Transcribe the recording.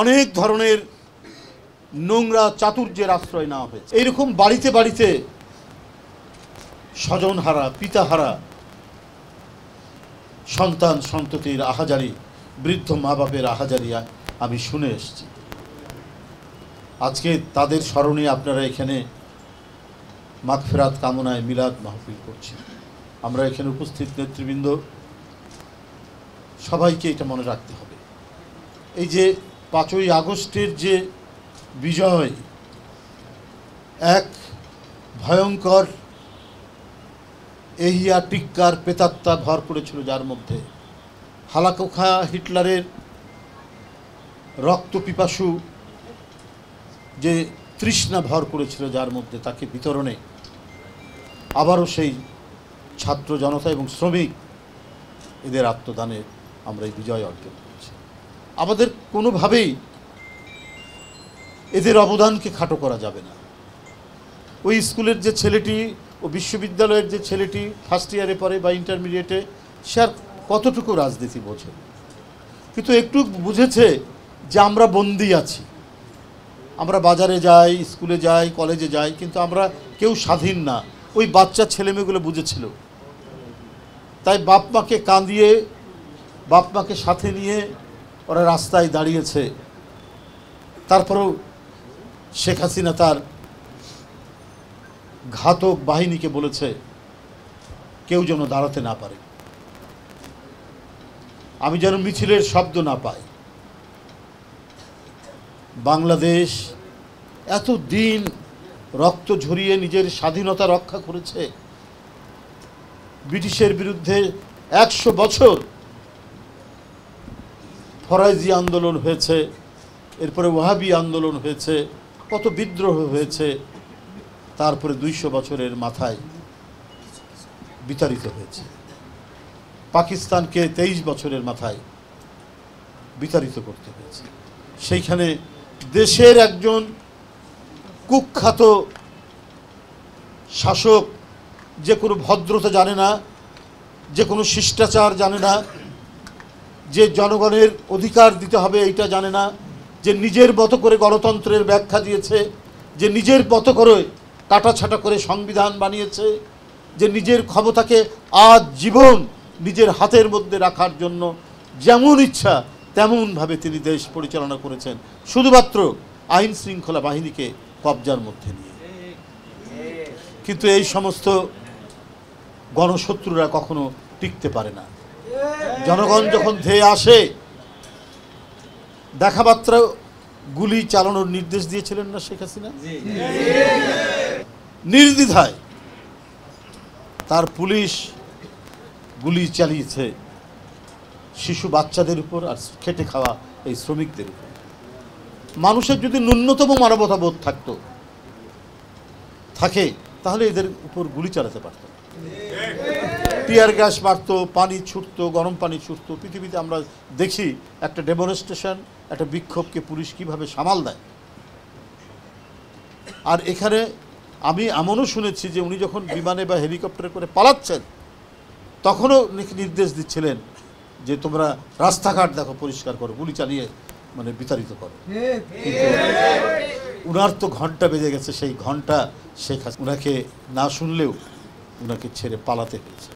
অনেক ধরনের নোংরা চাতুর্যের আশ্রয় নেওয়া হয়েছে। এইরকম বাড়িতে বাড়িতে স্বজনহারা, পিতাহারা সন্তান সন্ততির আহাজারি, বৃদ্ধ মা বাপের আহাজারি আমি শুনে এসেছি। আজকে তাদের স্মরণে আপনারা এখানে মাগফিরাত কামনায় মিলাদ মাহফিল করছি। আমরা এখানে উপস্থিত নেতৃবৃন্দ সবাইকে এটা মনে রাখতে হবে। এই যে 5ই আগস্টের যে বিজয়, এক ভয়ঙ্কর এহিয়া টিক্কার প্রেতাত্মা ভর করেছিল, যার মধ্যে হালাকোখা হিটলারের রক্ত পিপাসু যে তৃষ্ণা ভর করেছিল, যার মধ্যে তাকে বিতরণে আবারও সেই ছাত্র জনতা এবং শ্রমিক এদের আত্মদানে আমরা এই বিজয় অর্জন করেছি। আমাদের কোনোভাবেই এদের অবদানকে খাটো করা যাবে না। ওই স্কুলের যে ছেলেটি ও বিশ্ববিদ্যালয়ের যে ছেলেটি ফার্স্ট ইয়ারে পড়ে বা ইন্টারমিডিয়েটে, সে আর কতটুকু রাজনীতি বোঝে, কিন্তু একটু বুঝেছে যে আমরা বন্দী আছি। আমরা বাজারে যাই, স্কুলে যাই, কলেজে যাই, কিন্তু আমরা কেউ স্বাধীন না। ওই বাচ্চা ছেলেমেয়েগুলো বুঝেছিল, তাই বাপ মাকে কাঁদিয়ে, বাপ মাকে সাথে নিয়ে ওরা রাস্তায় দাঁড়িয়েছে। তারপরেও শেখ হাসিনা তার ঘাতক বাহিনীকে বলেছে কেউ যেন দাঁড়াতে না পারে, আমি যেন মিছিলের শব্দ না পাই। বাংলাদেশ এত দিন রক্ত ঝরিয়ে নিজের স্বাধীনতা রক্ষা করেছে। ব্রিটিশের বিরুদ্ধে 100 বছর ফরাইজি আন্দোলন হয়েছে, এরপরে ওয়াহাবি আন্দোলন হয়েছে, কত বিদ্রোহ হয়েছে, তারপরে 200 বছরের মাথায় বিতাড়িত হয়েছে। পাকিস্তানকে 23 বছরের মাথায় বিতাড়িত করতে হয়েছে। সেইখানে দেশের একজন কুখ্যাত শাসক, যে কোনো ভদ্রতা জানে না, যে কোনো শিষ্টাচার জানে না, যে জনগণের অধিকার দিতে হবে এইটা জানে না, যে নিজের মতো করে গণতন্ত্রের ব্যাখ্যা দিয়েছে, যে নিজের মতো করে কাটাছাটা করে সংবিধান বানিয়েছে, যে নিজের ক্ষমতাকে আজীবন নিজের হাতের মধ্যে রাখার জন্য যেমন ইচ্ছা তেমনভাবে তিনি দেশ পরিচালনা করেছেন, শুধুমাত্র আইন শৃঙ্খলা বাহিনীকে কবজার মধ্যে নিয়ে। কিন্তু এই সমস্ত গণশত্রুরা কখনো টিকতে পারে না। জনগণ যখন ধেয়ে আসে, দেখামাত্র গুলি চালানোর নির্দেশ দিয়েছিলেন না শেখ হাসিনা? নির্দ্বিধায় তার পুলিশ গুলি চালিয়েছে শিশু বাচ্চাদের উপর আর খেটে খাওয়া এই শ্রমিকদের উপর। মানুষের যদি ন্যূনতম মানবতাবোধ থাকে তাহলে এদের উপর গুলি চালাতে পারত, টিয়ার গ্যাস মারত, পানি ছুটত, গরম পানি ছুটত। পৃথিবীতে আমরা দেখি একটা ডেমনস্ট্রেশন, একটা বিক্ষোভকে পুলিশ কীভাবে সামাল দেয়। আর এখানে আমি এমনও শুনেছি যে উনি যখন বিমানে বা হেলিকপ্টারে করে পালাচ্ছেন, তখনও নির্দেশ দিচ্ছিলেন যে তোমরা রাস্তাঘাট দেখো, পরিষ্কার করো, গুলি চালিয়ে মানে বিতাড়িত করো। কিন্তু উনার তো ঘন্টা বেজে গেছে, সেই ঘন্টা শেখ হাসিনা উনাকে না শুনলেও উনাকে ছেড়ে পালাতে হয়েছে।